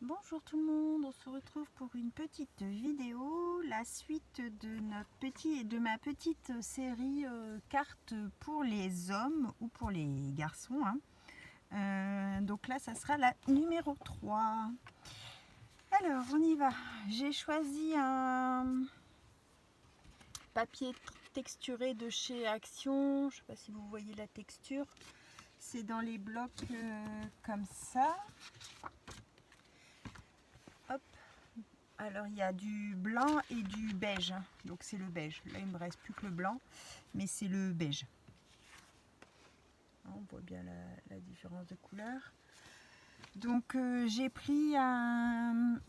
Bonjour tout le monde, on se retrouve pour une petite vidéo, la suite de ma petite série cartes pour les hommes ou pour les garçons. Donc là, ça sera la numéro 3. Alors, on y va. J'ai choisi un papier texturé de chez Action. Je ne sais pas si vous voyez la texture. C'est dans les blocs comme ça. Hop. Alors il y a du blanc et du beige, donc c'est le beige. Là il me reste plus que le blanc, mais c'est le beige. On voit bien la différence de couleur. Donc j'ai pris un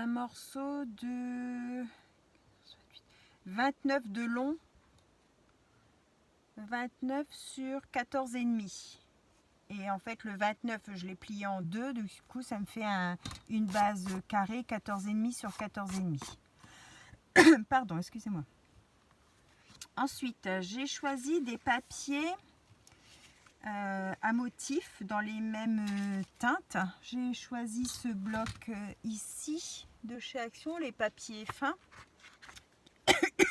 morceau de 29 de long, 29 sur 14,5. Et en fait le 29 je l'ai plié en deux, du coup ça me fait une base carrée 14,5 sur 14,5. Pardon, excusez-moi. Ensuite, j'ai choisi des papiers à motifs dans les mêmes teintes. J'ai choisi ce bloc ici de chez Action, les papiers fins.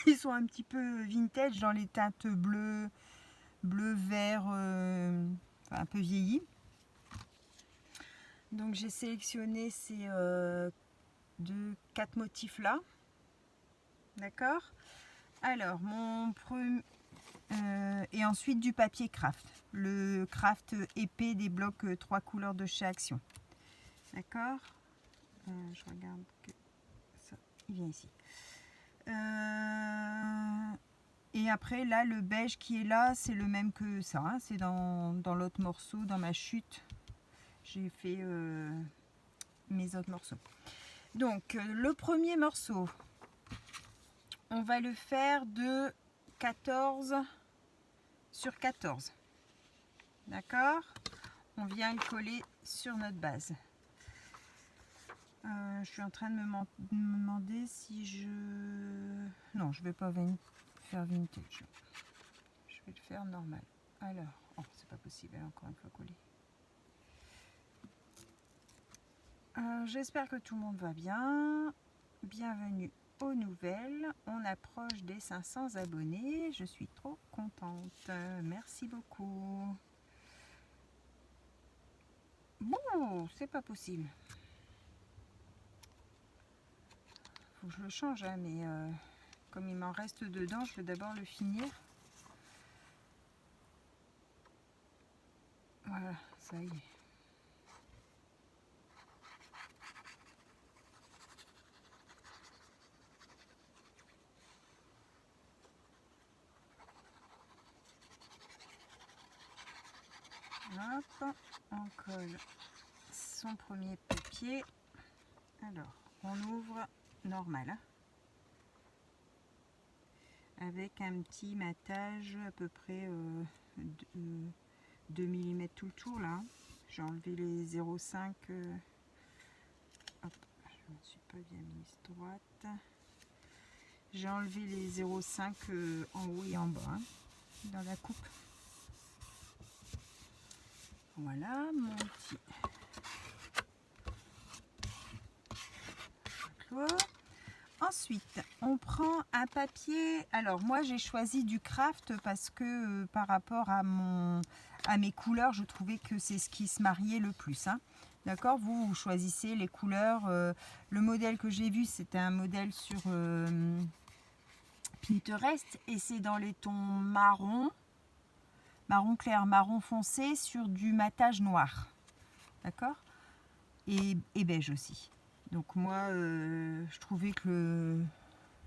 Ils sont un petit peu vintage dans les teintes bleu, vert, un peu vieilli. Donc j'ai sélectionné ces 4 motifs là. D'accord. Alors, et ensuite du papier craft. Le craft épais des blocs 3 couleurs de chez Action. D'accord. Je regarde que ça, il vient ici. Et après, là, le beige qui est là, c'est le même que ça. Hein, c'est dans l'autre morceau, dans ma chute. J'ai fait mes autres morceaux. Donc, le premier morceau, on va le faire de 14 sur 14. D'accord. On vient le coller sur notre base. Je suis en train de me demander si je... Non, je ne vais pas faire vintage. Je vais le faire normal. Alors, oh, c'est pas possible, elle est encore une fois collée. J'espère que tout le monde va bien. Bienvenue aux nouvelles. On approche des 500 abonnés. Je suis trop contente. Merci beaucoup. Bon, c'est pas possible. Faut que je le change, hein, mais comme il m'en reste dedans, je vais d'abord le finir. Voilà, ça y est. Hop, on colle son premier papier. Alors, on ouvre normal, hein, avec un petit matage à peu près 2 mm tout le tour là. J'ai enlevé les 0,5. Hop, je ne me suis pas bien mise droite. J'ai enlevé les 0,5 en haut et en bas, hein, dans la coupe. Voilà mon petit clos. Ensuite, on prend un papier. Alors moi j'ai choisi du craft parce que par rapport à mes couleurs, je trouvais que c'est ce qui se mariait le plus. Hein. D'accord, vous choisissez les couleurs. Le modèle que j'ai vu, c'était un modèle sur Pinterest et c'est dans les tons marron clair, marron foncé sur du matage noir. D'accord, et beige aussi. Donc moi, je trouvais que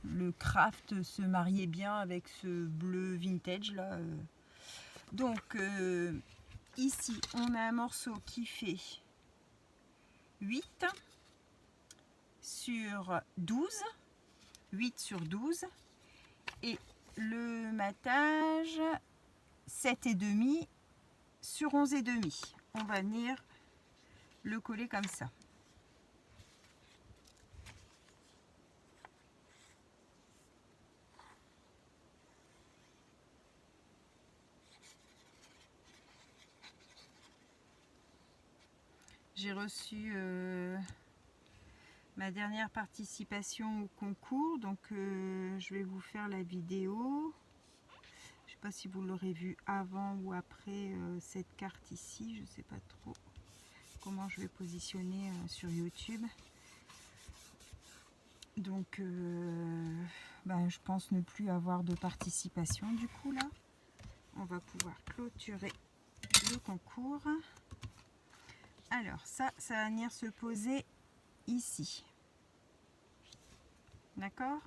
le craft se mariait bien avec ce bleu vintage là. Donc ici, on a un morceau qui fait 8 sur 12. 8 sur 12. Et le matage 7,5 sur 11,5. On va venir le coller comme ça. J'ai reçu ma dernière participation au concours, donc je vais vous faire la vidéo. Je sais pas si vous l'aurez vu avant ou après cette carte ici, je sais pas trop comment je vais positionner sur YouTube. Donc je pense ne plus avoir de participation du coup là. On va pouvoir clôturer le concours. Alors ça va venir se poser ici. D'accord?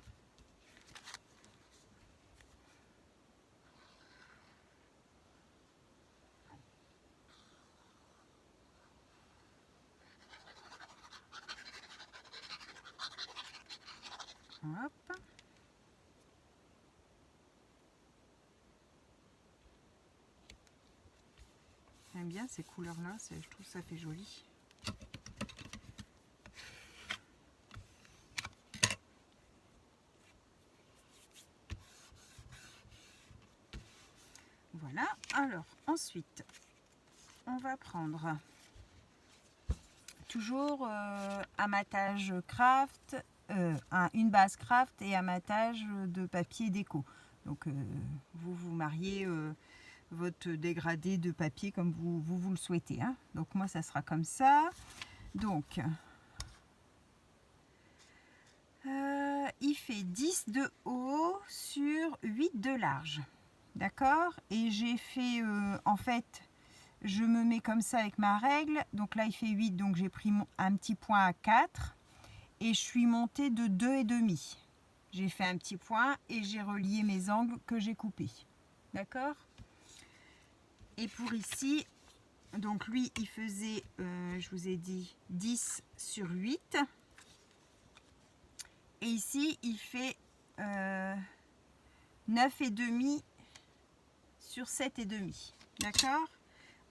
Hop. J'aime bien ces couleurs-là, je trouve ça fait joli. Voilà. Alors, ensuite, on va prendre toujours amatage craft, une base craft et amatage de papier déco. Donc, vous mariez votre dégradé de papier comme vous le souhaitez. Hein. Donc, moi, ça sera comme ça. Donc, il fait 10 de haut sur 8 de large. D'accord? Et j'ai fait, en fait, je me mets comme ça avec ma règle. Donc là, il fait 8, donc j'ai pris un petit point à 4. Et je suis montée de 2,5. J'ai fait un petit point et j'ai relié mes angles que j'ai coupés. D'accord? Et pour ici, donc lui, il faisait, je vous ai dit, 10 sur 8. Et ici, il fait 9,5 sur 7,5. D'accord?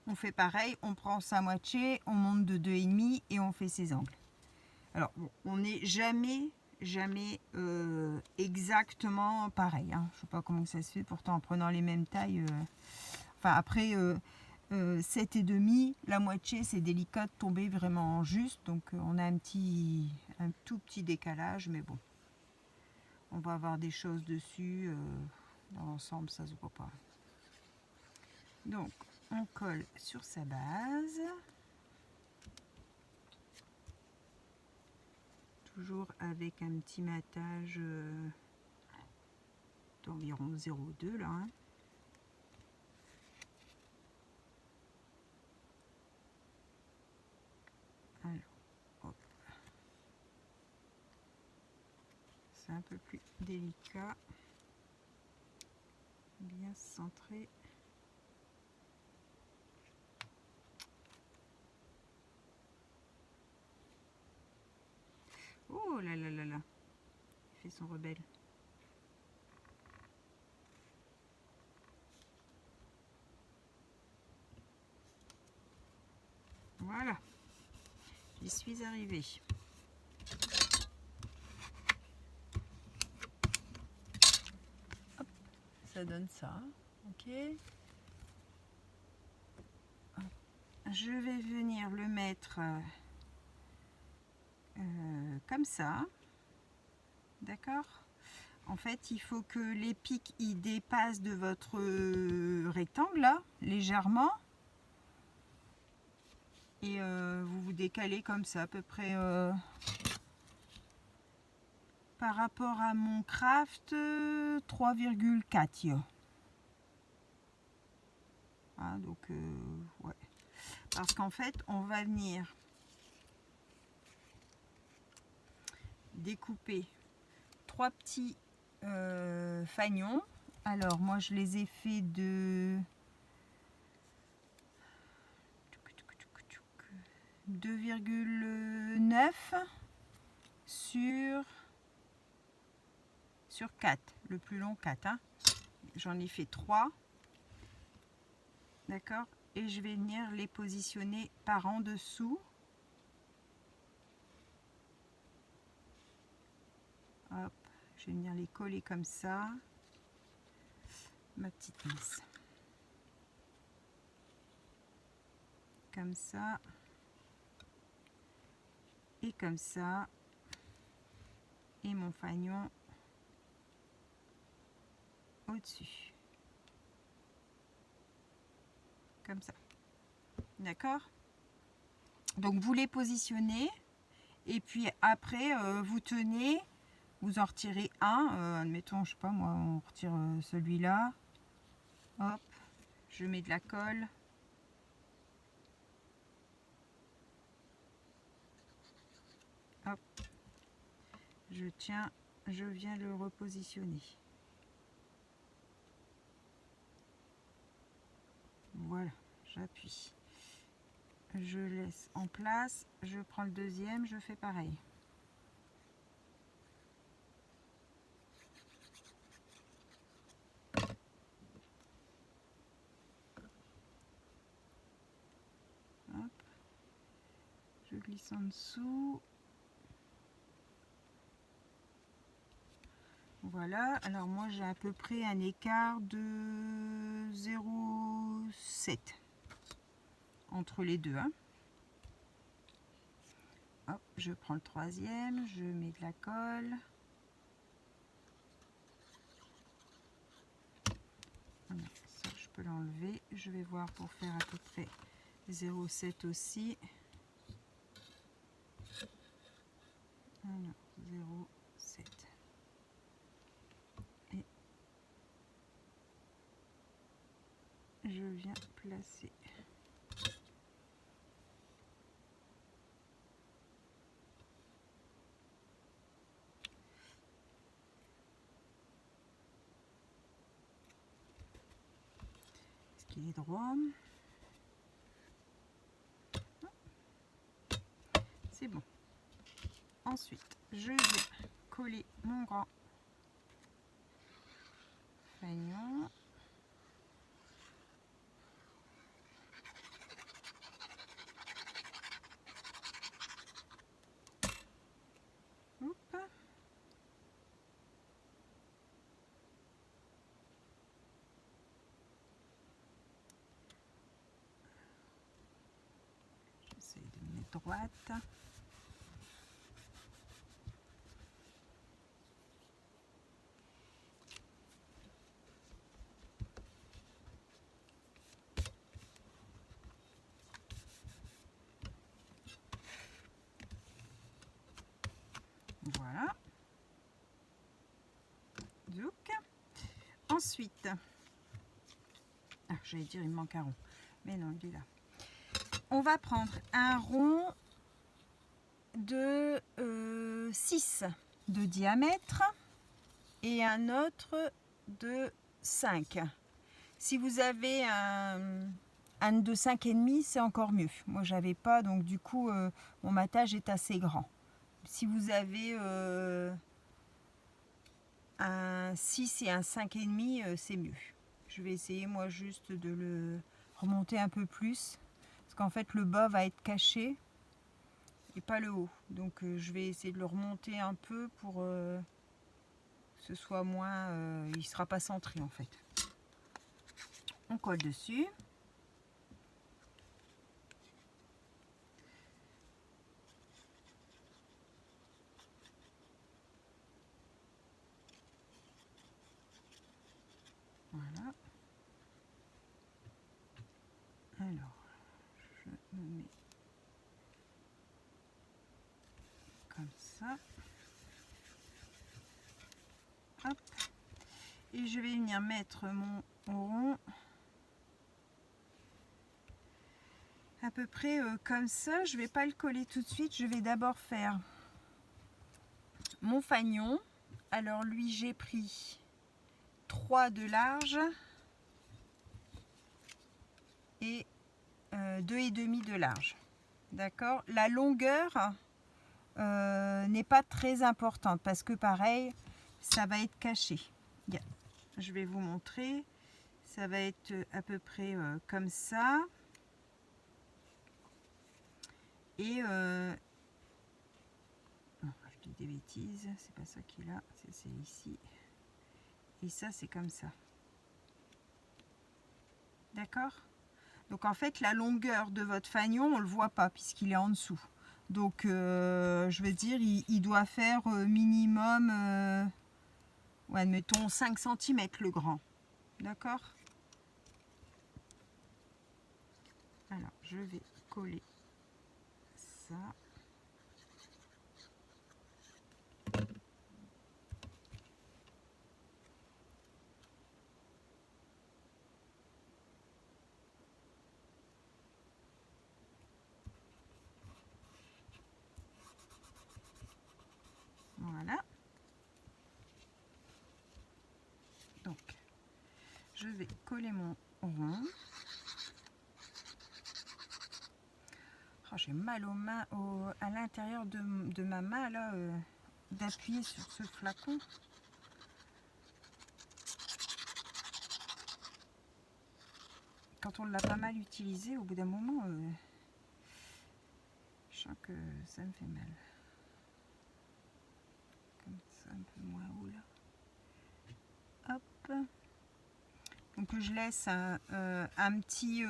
On fait pareil, on prend sa moitié, on monte de 2,5 et on fait ses angles. Alors, bon, on n'est jamais exactement pareil. Hein. Je ne sais pas comment ça se fait, pourtant en prenant les mêmes tailles. Enfin, après 7,5, la moitié, c'est délicat de tomber vraiment juste. Donc, on a un tout petit décalage, mais bon. On va avoir des choses dessus. Dans l'ensemble, ça ne se voit pas. Donc, on colle sur sa base. Toujours avec un petit matage d'environ 0,2 là. Hein. Alors, hop. C'est un peu plus délicat. Bien centré. Oh là là là là. Il fait son rebelle. Voilà. J'y suis arrivée. Hop. Ça donne ça. Ok. Je vais venir le mettre comme ça. D'accord? En fait, il faut que les pics y dépassent de votre rectangle là, légèrement. Et vous vous décalez comme ça, à peu près par rapport à mon craft 3,4. Ah, donc, ouais. Parce qu'en fait, on va venir découper 3 petits fanions. Alors, moi, je les ai fait de 2,9 sur 4. Le plus long, 4. Hein. J'en ai fait 3. D'accord? Et je vais venir les positionner par en dessous. Hop, je vais venir les coller comme ça. Ma petite pince. Comme ça. et comme ça, et mon fanion au-dessus, comme ça, d'accord. Donc vous les positionnez et puis après vous tenez, vous en retirez un, admettons, je sais pas moi, on retire celui-là, hop, je mets de la colle, hop, je tiens, je viens le repositionner. Voilà, j'appuie. Je laisse en place, je prends le deuxième, je fais pareil. Hop. Je glisse en dessous. Voilà, alors moi j'ai à peu près un écart de 0,7 entre les deux. Hein. Hop, je prends le troisième, je mets de la colle. Voilà, ça je peux l'enlever. Je vais voir pour faire à peu près 0,7 aussi. Alors, 0,7. Et je viens placer. Est-ce qu'il est droit? C'est bon. Ensuite, je vais coller mon grand fanion. Hop. J'essaie de me mettre droite. Voilà. Donc, ensuite, j'allais dire il me manque un rond, mais non, il est là. On va prendre un rond de 6 de diamètre et un autre de 5. Si vous avez un de 5,5, c'est encore mieux. Moi, j'avais pas, donc du coup, mon matage est assez grand. Si vous avez un 6 et un 5,5, c'est mieux. Je vais essayer, moi, juste de le remonter un peu plus. Parce qu'en fait, le bas va être caché et pas le haut. Donc, je vais essayer de le remonter un peu pour que ce soit moins... il ne sera pas centré, en fait. On colle dessus. Voilà. Alors, je me mets comme ça. Hop. Et je vais venir mettre mon rond à peu près comme ça. Je ne vais pas le coller tout de suite. Je vais d'abord faire mon fanion. Alors lui, j'ai pris 3 de large et 2,5 de large. D'accord. La longueur n'est pas très importante parce que pareil, ça va être caché. Je vais vous montrer. Ça va être à peu près comme ça. Et non, je dis des bêtises, c'est pas ça qui est là, c'est ici. Et ça, c'est comme ça. D'accord? Donc en fait, la longueur de votre fanion, on ne le voit pas puisqu'il est en dessous. Donc je veux dire, il doit faire minimum, ouais, admettons 5 cm le grand. D'accord? Alors, je vais coller ça. Voilà. Donc, je vais coller mon rond. Oh, j'ai mal aux mains, à l'intérieur de ma main, là, d'appuyer sur ce flacon. Quand on l'a pas mal utilisé, au bout d'un moment, je sens que ça me fait mal. Comme ça, un peu moins haut là. Hop. Donc je laisse un petit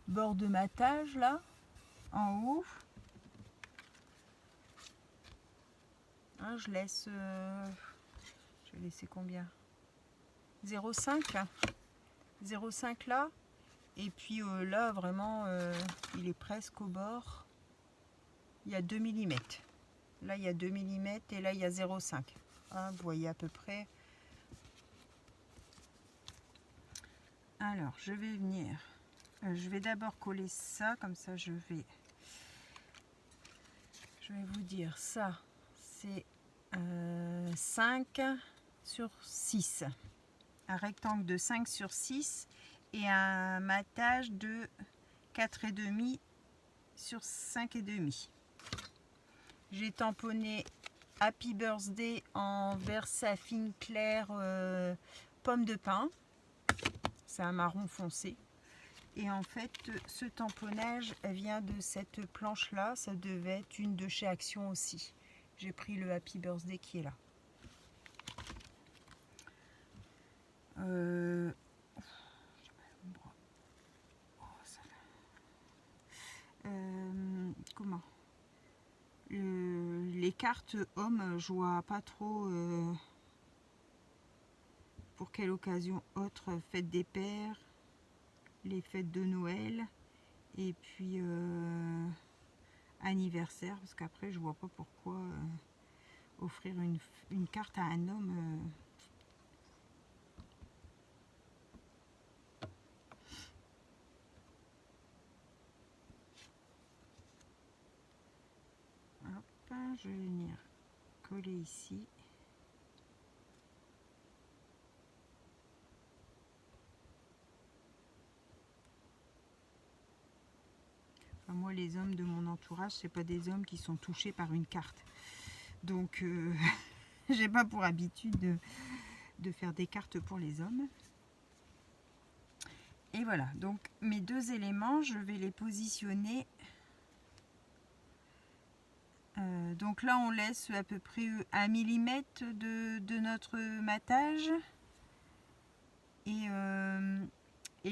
bord de matage là, en haut. Hein, je laisse, je vais laisser combien? 0,5 0,5 là. Et puis là, vraiment, il est presque au bord. Il y a 2 mm. Là, il y a 2 mm et là, il y a 0,5. Hein, vous voyez à peu près. Alors, je vais venir. Je vais d'abord coller ça. Comme ça, je vais vous dire ça. C'est 5 sur 6. Un rectangle de 5 sur 6 et un matage de 4,5 sur 5,5. J'ai tamponné Happy Birthday en Versafine clair pomme de pin. C'est un marron foncé. Et en fait, ce tamponnage vient de cette planche là. Ça devait être une de chez Action aussi. J'ai pris le Happy Birthday qui est là. Comment les cartes hommes, je vois pas trop pour quelle occasion autre. Fête des pères, les fêtes de Noël et puis anniversaire, parce qu'après je vois pas pourquoi offrir une carte à un homme. Hop, je vais venir coller ici. Enfin, moi, les hommes de mon entourage, c'est pas des hommes qui sont touchés par une carte. Donc, j'ai pas pour habitude de faire des cartes pour les hommes. Et voilà, donc mes deux éléments, je vais les positionner. Donc là, on laisse à peu près 1 mm de notre matage. Et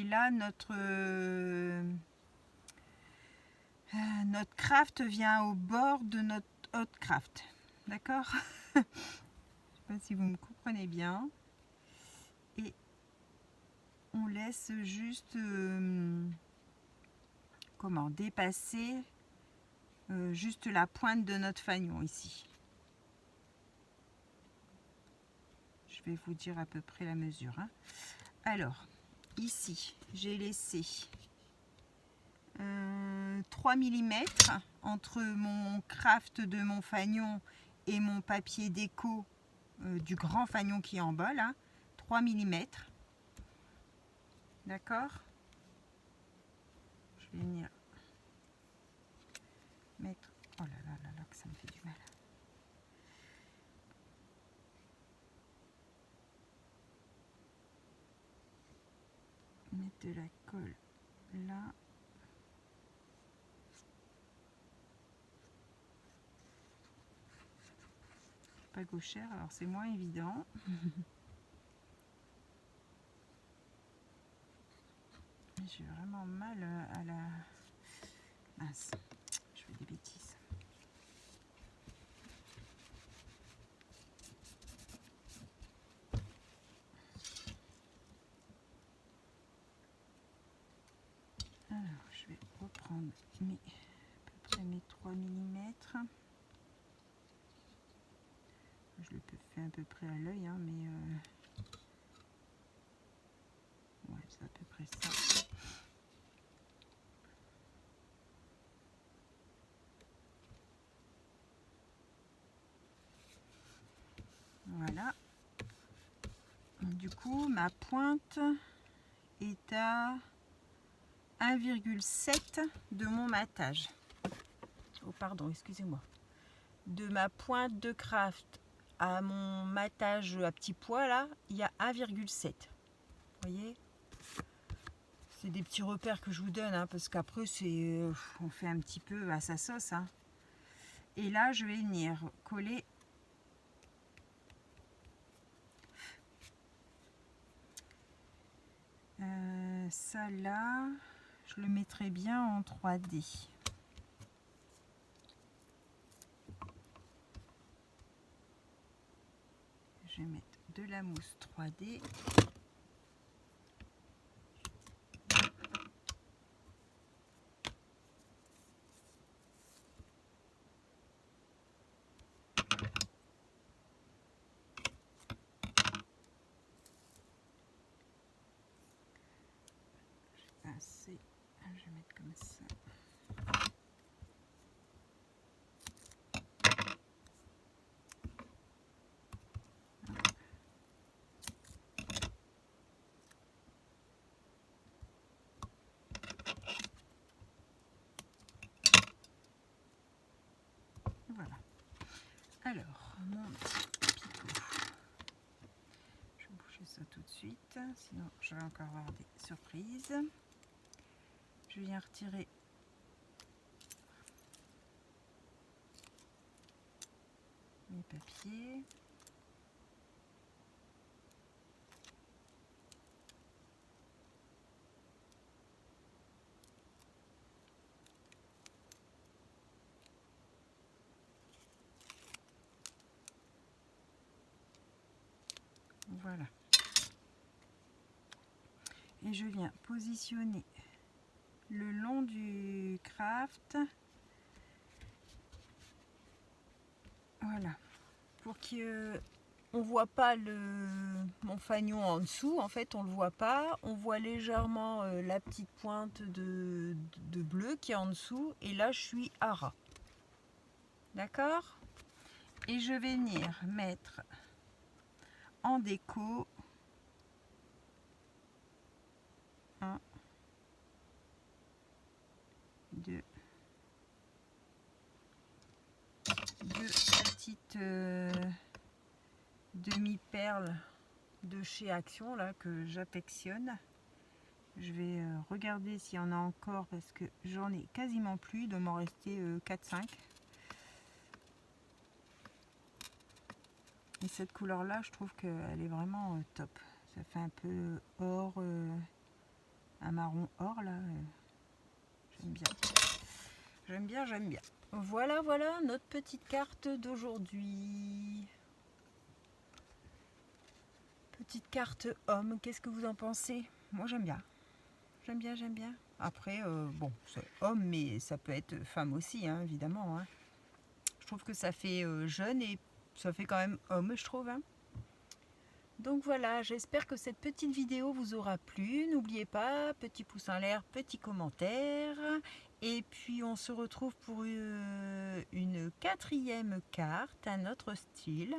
là, notre craft vient au bord de notre hot craft. D'accord? Je ne sais pas si vous me comprenez bien. Et on laisse juste comment dépasser juste la pointe de notre fanion ici. Je vais vous dire à peu près la mesure. Hein. Alors, ici, j'ai laissé 3 mm entre mon craft de mon fanion et mon papier déco du grand fanion qui est en bas là. 3 mm. D'accord? Je vais venir mettre... Oh là là là là, que ça me fait du mal. Mettre de la colle là. Pas gauchère, alors c'est moins évident. J'ai vraiment mal à la... Mince, je fais des bêtises. prendre à peu près mes 3 mm. Je le fais à peu près à l'œil, hein, mais ouais, c'est à peu près ça. Voilà. Du coup, ma pointe est à 1,7 de mon matage. Oh pardon, excusez-moi. De ma pointe de craft à mon matage à petit pois là, il y a 1,7. Vous voyez? C'est des petits repères que je vous donne, hein, parce qu'après c'est on fait un petit peu à sa sauce. Hein. Et là, je vais venir coller ça là, je le mettrai bien en 3D. Je vais mettre de la mousse 3D. Je vais mettre comme ça. Voilà. Alors, mon petit picot. Je vais boucher ça tout de suite, sinon je vais encore avoir des surprises. Je viens retirer mes papiers. Voilà. Et je viens positionner le long du craft. Voilà. Pour qu'on ne voit pas mon fanion en dessous. En fait, on ne le voit pas. On voit légèrement la petite pointe de bleu qui est en dessous. Et là, je suis à ras. D'accord? Et je vais venir mettre en déco 1, 2 petites demi-perles de chez Action là que j'affectionne. Je vais regarder s'il y en a encore parce que j'en ai quasiment plus, il doit m'en rester 4-5. Et cette couleur là, je trouve qu'elle est vraiment top. Ça fait un peu or, un marron or là. J'aime bien. J'aime bien, j'aime bien. Voilà, voilà notre petite carte d'aujourd'hui. Petite carte homme, qu'est-ce que vous en pensez? Moi j'aime bien. J'aime bien, j'aime bien. Après, bon, c'est homme, mais ça peut être femme aussi, hein, évidemment. Hein. Je trouve que ça fait jeune et ça fait quand même homme, je trouve. Hein. Donc voilà, j'espère que cette petite vidéo vous aura plu. N'oubliez pas, petit pouce en l'air, petit commentaire. Et puis on se retrouve pour une 4e carte, un autre style.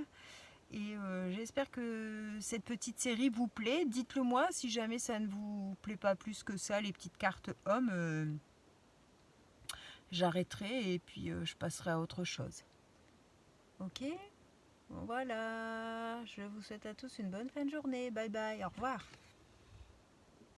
Et j'espère que cette petite série vous plaît. Dites-le moi si jamais ça ne vous plaît pas plus que ça, les petites cartes hommes. J'arrêterai et puis je passerai à autre chose. Ok ? Voilà, je vous souhaite à tous une bonne fin de journée. Bye bye, au revoir.